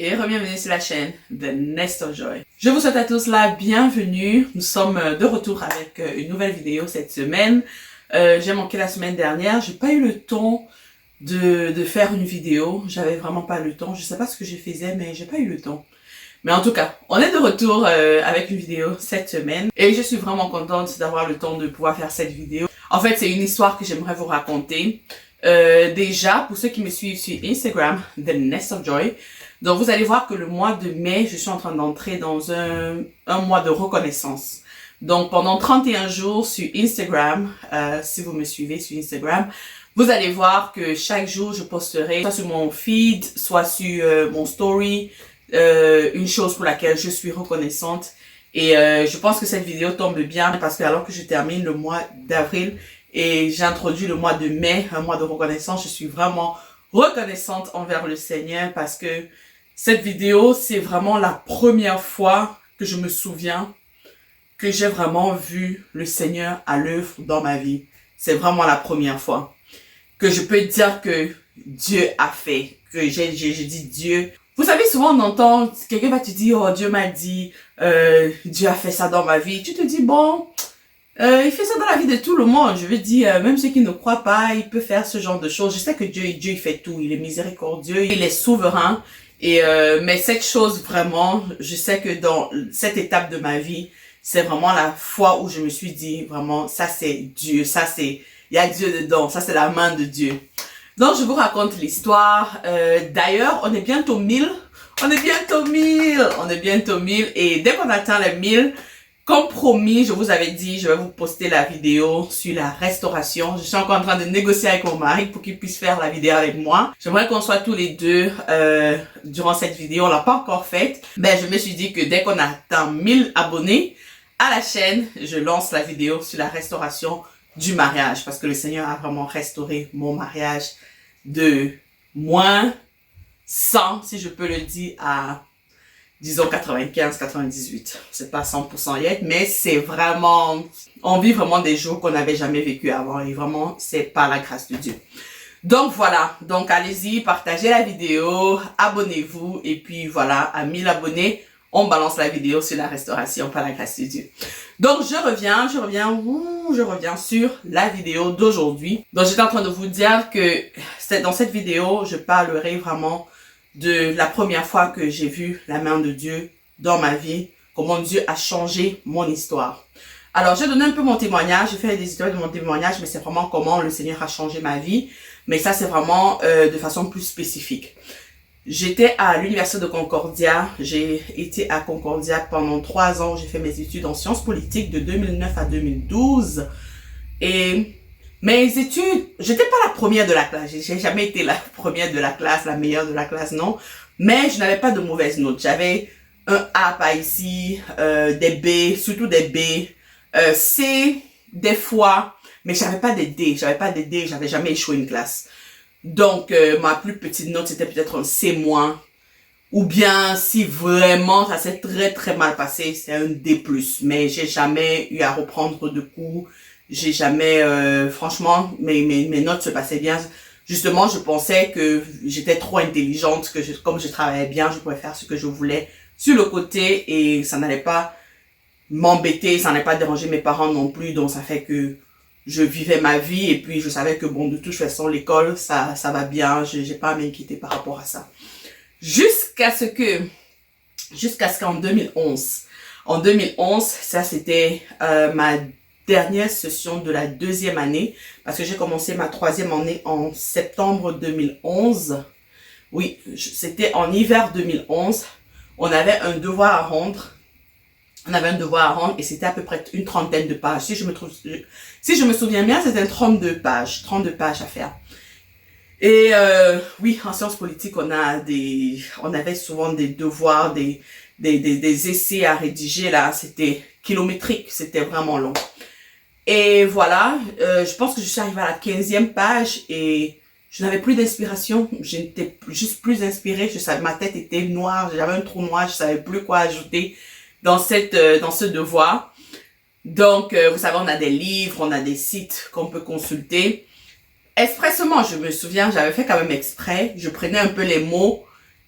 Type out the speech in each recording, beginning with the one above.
et bienvenue sur la chaîne The Nest of Joy. Je vous souhaite à tous la bienvenue. Nous sommes de retour avec une nouvelle vidéo cette semaine. J'ai manqué la semaine dernière, j'ai pas eu le temps de faire une vidéo. J'avais vraiment pas le temps. Je sais pas ce que je faisais, mais j'ai pas eu le temps. Mais en tout cas, on est de retour avec une vidéo cette semaine et je suis vraiment contente d'avoir le temps de pouvoir faire cette vidéo. En fait, c'est une histoire que j'aimerais vous raconter. Déjà, pour ceux qui me suivent sur Instagram, The Nest of Joy, donc vous allez voir que le mois de mai, je suis en train d'entrer dans un mois de reconnaissance. Donc pendant 31 jours sur Instagram, si vous me suivez sur Instagram, vous allez voir que chaque jour je posterai soit sur mon feed, soit sur mon story, une chose pour laquelle je suis reconnaissante. Et je pense que cette vidéo tombe bien parce que alors que je termine le mois d'avril et j'introduis le mois de mai, un mois de reconnaissance, je suis vraiment reconnaissante envers le Seigneur parce que cette vidéo, c'est vraiment la première fois que je me souviens que j'ai vraiment vu le Seigneur à l'œuvre dans ma vie. C'est vraiment la première fois que je peux dire que Dieu a fait, que j'ai dit Dieu. Vous savez, souvent on entend, quelqu'un va te dire, oh Dieu m'a dit, Dieu a fait ça dans ma vie. Tu te dis, bon, il fait ça dans la vie de tout le monde. Je veux dire, même ceux qui ne croient pas, il peut faire ce genre de choses. Je sais que Dieu il fait tout. Il est miséricordieux, il est souverain. Et mais cette chose vraiment, je sais que dans cette étape de ma vie, c'est vraiment la fois où je me suis dit, vraiment, ça c'est Dieu, ça c'est, il y a Dieu dedans, ça c'est la main de Dieu. Donc je vous raconte l'histoire. D'ailleurs, on est bientôt 1000. On est bientôt 1000 et dès qu'on atteint les 1000, comme promis, je vous avais dit, je vais vous poster la vidéo sur la restauration. Je suis encore en train de négocier avec mon mari pour qu'il puisse faire la vidéo avec moi. J'aimerais qu'on soit tous les deux durant cette vidéo. On l'a pas encore faite, mais je me suis dit que dès qu'on atteint 1000 abonnés à la chaîne, je lance la vidéo sur la restauration du mariage parce que le Seigneur a vraiment restauré mon mariage de moins 100, si je peux le dire, à disons 95, 98. C'est pas 100% yet, mais c'est vraiment, on vit vraiment des jours qu'on n'avait jamais vécu avant et vraiment, c'est par la grâce de Dieu. Donc voilà, donc allez-y, partagez la vidéo, abonnez-vous et puis voilà, à 1000 abonnés, on balance la vidéo sur la restauration par la grâce de Dieu. Donc je reviens sur la vidéo d'aujourd'hui. Donc j'étais en train de vous dire que dans cette vidéo, je parlerai vraiment de la première fois que j'ai vu la main de Dieu dans ma vie, comment Dieu a changé mon histoire. Alors, j'ai donné un peu mon témoignage, j'ai fait des histoires de mon témoignage, mais c'est vraiment comment le Seigneur a changé ma vie. Mais ça, c'est vraiment de façon plus spécifique. J'étais à l'Université de Concordia, j'ai été à Concordia pendant 3 ans, j'ai fait mes études en sciences politiques de 2009 à 2012. Et mes études, j'étais pas la première de la classe, j'ai jamais été la première de la classe, la meilleure de la classe, non. Mais je n'avais pas de mauvaises notes. J'avais un A par ici, des B, surtout des B, C, des fois, mais j'avais pas des D, j'avais jamais échoué une classe. Donc, ma plus petite note, c'était peut-être un C-, ou bien, si vraiment ça s'est très très mal passé, c'est un D+. Mais j'ai jamais eu à reprendre de cours. J'ai jamais, franchement, mes notes se passaient bien. Justement, je pensais que j'étais trop intelligente, que comme je travaillais bien, je pouvais faire ce que je voulais sur le côté et ça n'allait pas m'embêter, ça n'allait pas déranger mes parents non plus. Donc, ça fait que je vivais ma vie et puis je savais que bon, de toute façon, l'école, ça va bien. J'ai pas à m'inquiéter par rapport à ça. Jusqu'à ce qu'en 2011, ça c'était ma dernière session de la 2e année, parce que j'ai commencé ma 3e année en septembre 2011. Oui, c'était en hiver 2011. On avait un devoir à rendre. Et c'était à peu près une 30aine de pages. Si je me souviens bien, c'était 32 pages à faire. Et oui, en sciences politiques, on avait souvent des devoirs, des essais à rédiger là. C'était kilométrique, c'était vraiment long. Et voilà, je pense que je suis arrivée à la 15e page et je n'avais plus d'inspiration. J'étais juste plus inspirée. Ma tête était noire, j'avais un trou noir, je savais plus quoi ajouter dans ce devoir. Donc, vous savez, on a des livres, on a des sites qu'on peut consulter. Expressement, je me souviens, j'avais fait quand même exprès. Je prenais un peu les mots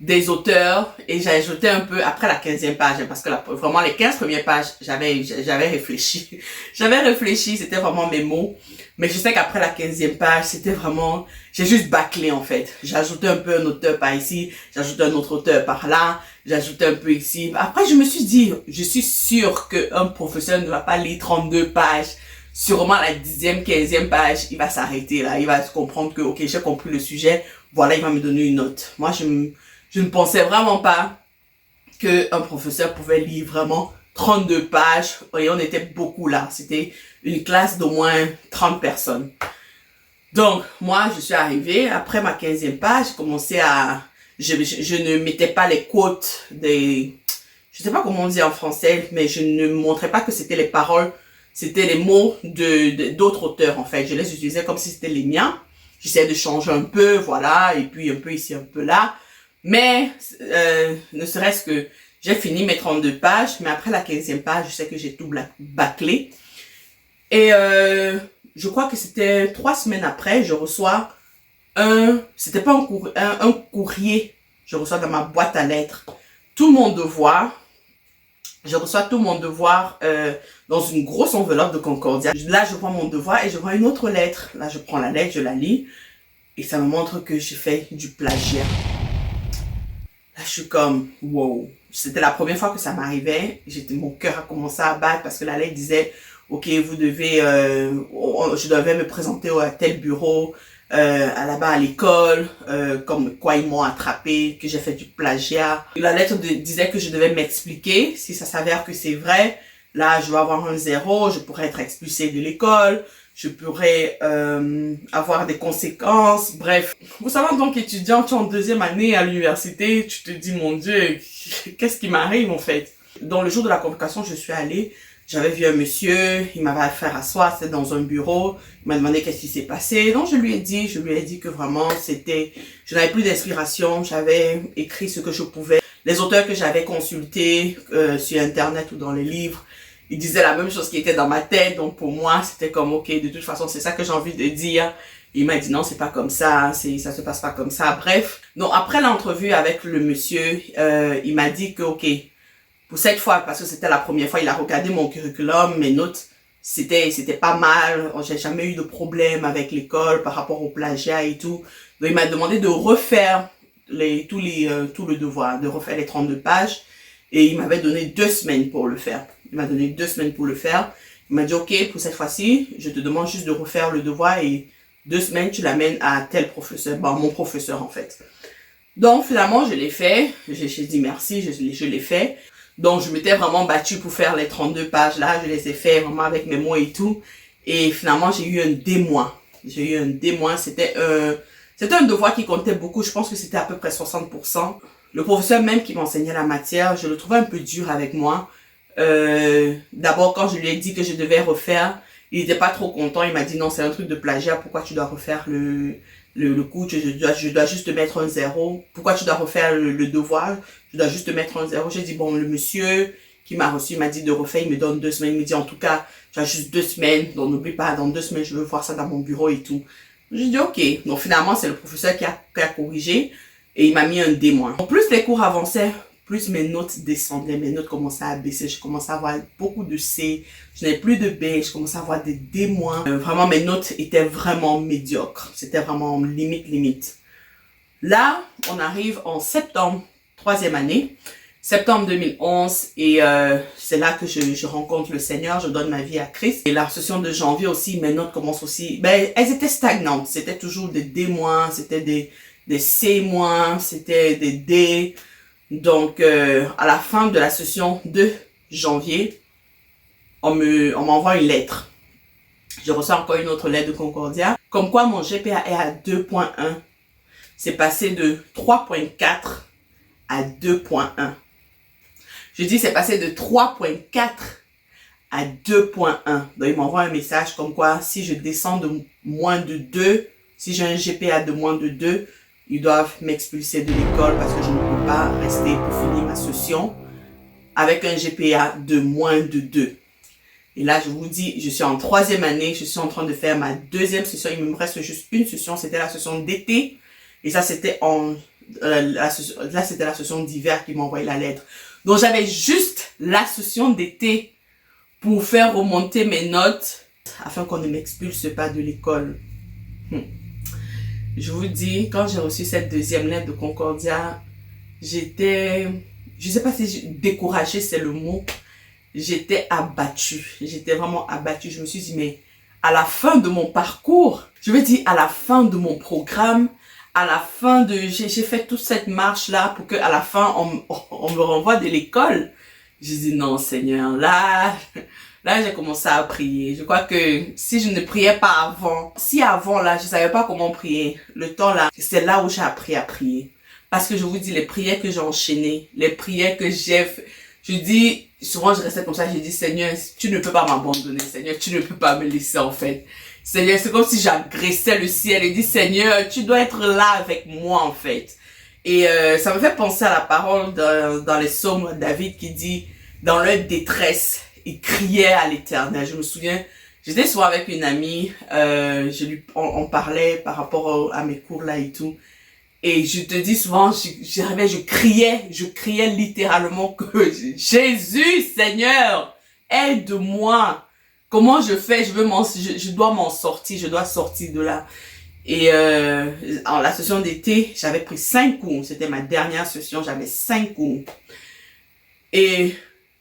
des auteurs et j'ai ajouté un peu après la 15e page parce que vraiment les 15 premières pages, j'avais réfléchi. J'avais réfléchi, c'était vraiment mes mots. Mais je sais qu'après la 15e page, c'était vraiment, j'ai juste bâclé en fait. J'ai ajouté un peu un auteur par ici, j'ai ajouté un autre auteur par là, j'ai ajouté un peu ici. Après, je me suis dit, je suis sûre qu'un professeur ne va pas lire 32 pages. Sûrement la 10e, 15e page, il va s'arrêter là. Il va comprendre que, ok, j'ai compris le sujet. Voilà, il va me donner une note. Moi, je ne pensais vraiment pas qu'un professeur pouvait lire vraiment 32 pages. Et on était beaucoup là. C'était une classe d'au moins 30 personnes. Donc, moi, je suis arrivée. Après ma 15e page, j'ai commencé à... Je ne mettais pas les quotes des... Je sais pas comment on dit en français, mais je ne montrais pas que c'était les paroles, c'était les mots d'autres auteurs, en fait. Je les utilisais comme si c'était les miens. J'essayais de changer un peu, voilà, et puis un peu ici, un peu là. Mais, ne serait-ce que j'ai fini mes 32 pages, mais après la 15e page, je sais que j'ai tout bâclé. Et je crois que c'était 3 semaines après, je reçois c'était pas un courrier, je reçois dans ma boîte à lettres tout mon devoir. Je reçois tout mon devoir dans une grosse enveloppe de Concordia. Là, je prends mon devoir et je vois une autre lettre. Là, je prends la lettre, je la lis et ça me montre que j'ai fait du plagiat. Là, je suis comme, wow. C'était la première fois que ça m'arrivait. Mon cœur a commencé à battre parce que la lettre disait, ok, vous devez, je devais me présenter à tel bureau, là-bas à l'école, comme quoi ils m'ont attrapé, que j'ai fait du plagiat. Et la lettre disait que je devais m'expliquer. Si ça s'avère que c'est vrai, là, je vais avoir un 0, je pourrais être expulsée de l'école, je pourrais avoir des conséquences, bref. Vous savez, en tant qu'étudiant, tu es en 2e année à l'université, tu te dis, mon Dieu, qu'est-ce qui m'arrive en fait? Dans le jour de la convocation, je suis allée, j'avais vu un monsieur, il m'avait fait asseoir, c'était dans un bureau, il m'a demandé qu'est-ce qui s'est passé. Donc je lui ai dit que vraiment je n'avais plus d'inspiration, j'avais écrit ce que je pouvais. Les auteurs que j'avais consultés sur internet ou dans les livres, ils disaient la même chose qui était dans ma tête, donc pour moi c'était comme ok, de toute façon c'est ça que j'ai envie de dire. Il m'a dit non, c'est pas comme ça, ça se passe pas comme ça, bref. Donc après l'entrevue avec le monsieur, il m'a dit que ok, pour cette fois, parce que c'était la première fois, il a regardé mon curriculum, mes notes, c'était pas mal. J'ai jamais eu de problème avec l'école par rapport au plagiat et tout. Donc il m'a demandé de refaire tout le devoir, de refaire les 32 pages. Et il m'avait donné 2 semaines pour le faire. Il m'a donné 2 semaines pour le faire. Il m'a dit ok, pour cette fois-ci, je te demande juste de refaire le devoir et 2 semaines tu l'amènes à tel professeur, mon professeur en fait. Donc finalement je l'ai fait. J'ai dit merci, je l'ai fait. Donc, je m'étais vraiment battue pour faire les 32 pages là. Je les ai fait vraiment avec mes mots et tout. Et finalement, j'ai eu un D-. J'ai eu un D-. C'était un devoir qui comptait beaucoup. Je pense que c'était à peu près 60%. Le professeur même qui m'enseignait la matière, je le trouvais un peu dur avec moi. D'abord, quand je lui ai dit que je devais refaire, il n'était pas trop content. Il m'a dit non, c'est un truc de plagiat. Pourquoi tu dois refaire le coup, je dois juste te mettre un 0. Pourquoi tu dois refaire le devoir? Je dois juste te mettre un 0. J'ai dit, bon, le monsieur qui m'a reçu m'a dit de refaire, il me donne 2 semaines. Il me dit, en tout cas, tu as juste 2 semaines. Donc, n'oublie pas, dans 2 semaines, je veux voir ça dans mon bureau et tout. J'ai dit, ok. Donc, finalement, c'est le professeur qui a corrigé et il m'a mis un D-. En plus, les cours avançaient, plus mes notes descendaient, mes notes commençaient à baisser. Je commençais à avoir beaucoup de C. Je n'avais plus de B. Je commençais à avoir des D-. Vraiment, mes notes étaient vraiment médiocres. C'était vraiment limite. Là, on arrive en septembre, 3e année, septembre 2011, et c'est là que je rencontre le Seigneur, je donne ma vie à Christ. Et la session de janvier aussi, mes notes commencent aussi, elles étaient stagnantes. C'était toujours des D-, c'était des C-, c'était des D. Donc, à la fin de la session de janvier, on m'envoie une lettre. Je reçois encore une autre lettre de Concordia. Comme quoi, mon GPA est à 2.1. C'est passé de 3.4 à 2.1. Je dis c'est passé de 3.4 à 2.1. Donc, il m'envoie un message comme quoi, si je descends de moins de 2, si j'ai un GPA de moins de 2, ils doivent m'expulser de l'école parce que je ne peux pas rester pour finir ma session avec un GPA de moins de 2. Et là, je vous dis, je suis en 3e année, je suis en train de faire ma 2e session. Il me reste juste une session, c'était la session d'été. Et ça, c'était en là c'était la session d'hiver qui m'a envoyé la lettre. Donc j'avais juste la session d'été pour faire remonter mes notes afin qu'on ne m'expulse pas de l'école. Je vous dis, quand j'ai reçu cette deuxième lettre de Concordia, j'étais, je sais pas si découragée c'est le mot, j'étais abattue. J'étais vraiment abattue. Je me suis dit, mais à la fin de mon parcours, je veux dire à la fin de mon programme, à la fin de, j'ai fait toute cette marche-là pour que à la fin, on me renvoie de l'école. J'ai dit, non, Seigneur, là, j'ai commencé à prier. Je crois que si je ne priais pas avant, si avant, là, je savais pas comment prier, le temps là, c'est là où j'ai appris à prier. Parce que je vous dis, les prières que j'ai enchaînées, les prières que j'ai fait, je dis, souvent je restais comme ça, j'ai dit, Seigneur, tu ne peux pas m'abandonner, Seigneur, tu ne peux pas me laisser en fait. Seigneur, c'est comme si j'agressais le ciel et dit, Seigneur, tu dois être là avec moi en fait. Et ça me fait penser à la parole dans les psaumes, David qui dit, dans leur détresse, il criait à l'Éternel. Je me souviens, j'étais souvent avec une amie, on parlait par rapport à mes cours là et tout. Et je te dis souvent, j'arrivais, je criais littéralement que Jésus, Seigneur, aide-moi. Comment je fais? Je dois m'en sortir, je dois sortir de là. Et en la session d'été, j'avais pris 5 cours. C'était ma dernière session, j'avais 5 cours. Et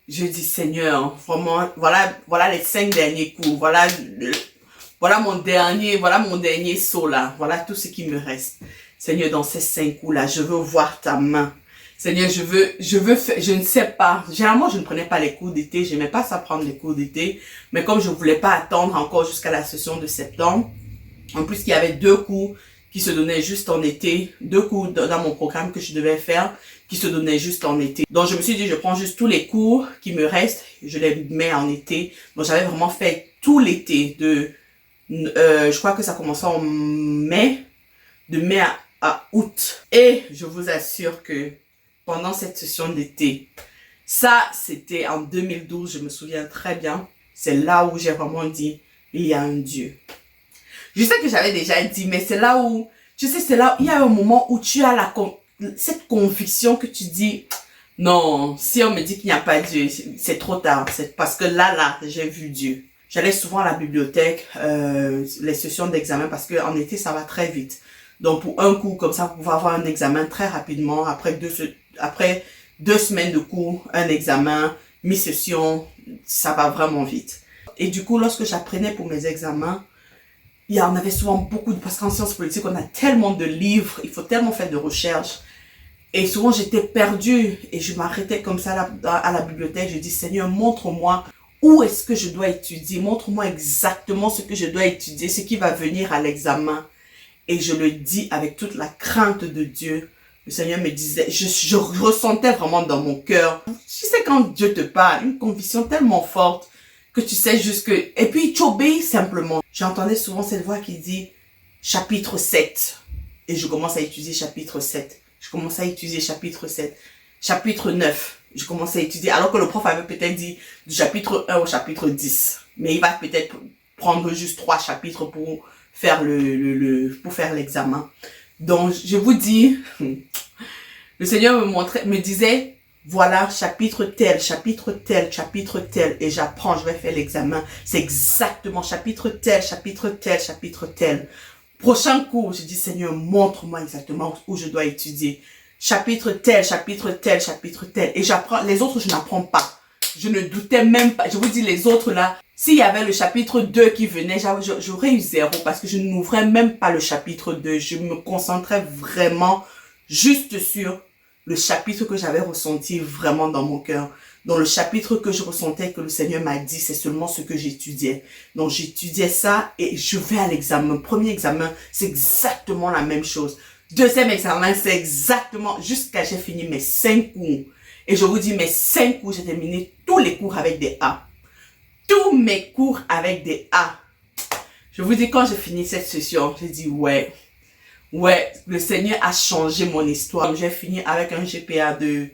je dis, Seigneur, vraiment, voilà les 5 derniers cours. Voilà mon dernier saut là. Voilà tout ce qui me reste. Seigneur, dans ces 5 coups-là, je veux voir ta main. Seigneur, je veux faire, je ne sais pas. Généralement, je ne prenais pas les cours d'été. J'aimais pas ça prendre les cours d'été. Mais comme je voulais pas attendre encore jusqu'à la session de septembre, en plus, il y avait 2 cours qui se donnaient juste en été. 2 cours dans mon programme que je devais faire qui se donnaient juste en été. Donc, je me suis dit, je prends juste tous les cours qui me restent. Je les mets en été. Donc, j'avais vraiment fait tout l'été je crois que ça commençait en mai. De mai à août. Et je vous assure que pendant cette session d'été, ça c'était en 2012, je me souviens très bien. C'est là où j'ai vraiment dit, il y a un Dieu. Je sais que j'avais déjà dit, mais c'est là où, c'est là où il y a un moment où tu as cette conviction que tu dis, non, si on me dit qu'il n'y a pas Dieu, c'est trop tard. C'est parce que là, j'ai vu Dieu. J'allais souvent à la bibliothèque, les sessions d'examen, parce qu'en été, ça va très vite. Donc, pour un cours comme ça, vous pouvez avoir un examen très rapidement. Après 2 semaines de cours, un examen, mi-session, ça va vraiment vite. Et du coup, lorsque j'apprenais pour mes examens, il y en avait souvent beaucoup, parce qu'en sciences politiques, on a tellement de livres, il faut tellement faire de recherches. Et souvent, j'étais perdue et je m'arrêtais comme ça à la bibliothèque. Je dis, Seigneur, montre-moi où est-ce que je dois étudier. Montre-moi exactement ce que je dois étudier, ce qui va venir à l'examen. Et je le dis avec toute la crainte de Dieu. Le Seigneur me disait, je ressentais vraiment dans mon cœur. Tu sais quand Dieu te parle, une conviction tellement forte que tu sais juste que... Et puis tu obéis simplement. J'entendais souvent cette voix qui dit chapitre 7. Et je commence à étudier chapitre 7. Je commence à étudier chapitre 7. Chapitre 9. Je commence à étudier. Alors que le prof avait peut-être dit du chapitre 1 au chapitre 10. Mais il va peut-être prendre juste 3 chapitres pour faire pour faire l'examen. Donc, je vous dis, le Seigneur me disait, voilà, chapitre tel, chapitre tel, chapitre tel, et j'apprends, je vais faire l'examen. C'est exactement chapitre tel, chapitre tel, chapitre tel. Prochain cours, je dis, Seigneur, montre-moi exactement où je dois étudier. Chapitre tel, chapitre tel, chapitre tel. Et j'apprends, les autres, je n'apprends pas. Je ne doutais même pas. Je vous dis, les autres là, s'il y avait le chapitre 2 qui venait, j'aurais eu 0 parce que je n'ouvrais même pas le chapitre 2. Je me concentrais vraiment juste sur le chapitre que j'avais ressenti vraiment dans mon cœur. Dans le chapitre que je ressentais que le Seigneur m'a dit, c'est seulement ce que j'étudiais. Donc j'étudiais ça et je vais à l'examen. Premier examen, c'est exactement la même chose. Deuxième examen, c'est exactement jusqu'à j'ai fini mes 5 cours. Et je vous dis, mes 5 cours, j'ai terminé tous les cours avec des A. Tous mes cours avec des A. Je vous dis, quand j'ai fini cette session, j'ai dit, ouais, le Seigneur a changé mon histoire. J'ai fini avec un GPA de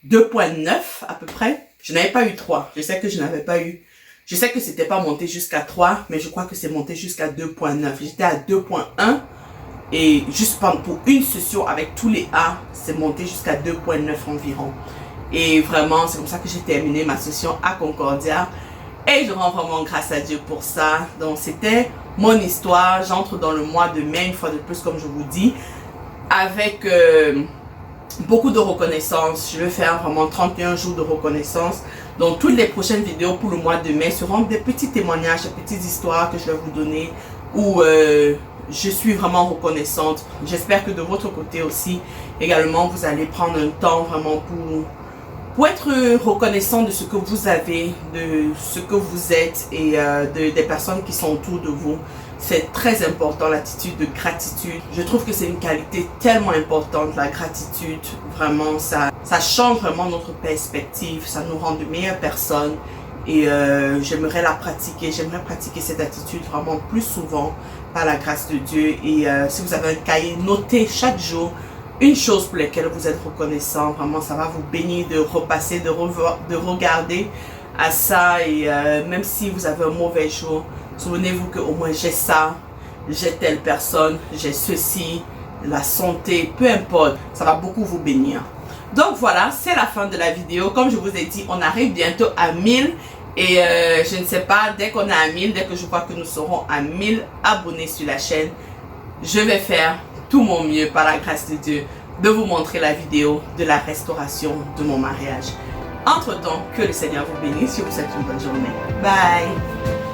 2.9 à peu près. Je n'avais pas eu 3. Je sais que je n'avais pas eu. Je sais que c'était pas monté jusqu'à 3, mais je crois que c'est monté jusqu'à 2.9. J'étais à 2.1 Et juste pour une session avec tous les A, c'est monté jusqu'à 2,9 environ. Et vraiment, c'est comme ça que j'ai terminé ma session à Concordia. Et je rends vraiment grâce à Dieu pour ça. Donc c'était mon histoire. J'entre dans le mois de mai, une fois de plus, comme je vous dis, avec beaucoup de reconnaissance. Je vais faire vraiment 31 jours de reconnaissance. Donc toutes les prochaines vidéos pour le mois de mai seront des petits témoignages, des petites histoires que je vais vous donner où je suis vraiment reconnaissante. J'espère que de votre côté aussi, également, vous allez prendre un temps vraiment pour être reconnaissant de ce que vous avez, de ce que vous êtes et des personnes qui sont autour de vous. C'est très important, l'attitude de gratitude. Je trouve que c'est une qualité tellement importante, la gratitude. Vraiment, ça change vraiment notre perspective, ça nous rend de meilleures personnes. Et j'aimerais la pratiquer, j'aimerais pratiquer cette attitude vraiment plus souvent par la grâce de Dieu. Et si vous avez un cahier, notez chaque jour une chose pour laquelle vous êtes reconnaissant. Vraiment, ça va vous bénir de repasser, de regarder à ça. Et même si vous avez un mauvais jour, souvenez-vous qu'au moins j'ai ça, j'ai telle personne, j'ai ceci, la santé, peu importe, ça va beaucoup vous bénir. Donc voilà, c'est la fin de la vidéo. Comme je vous ai dit, on arrive bientôt à 1000. Et je ne sais pas, dès qu'on est à 1000, dès que je vois que nous serons à 1000 abonnés sur la chaîne, je vais faire tout mon mieux par la grâce de Dieu de vous montrer la vidéo de la restauration de mon mariage. Entre-temps, que le Seigneur vous bénisse. Je vous souhaite une bonne journée. Bye!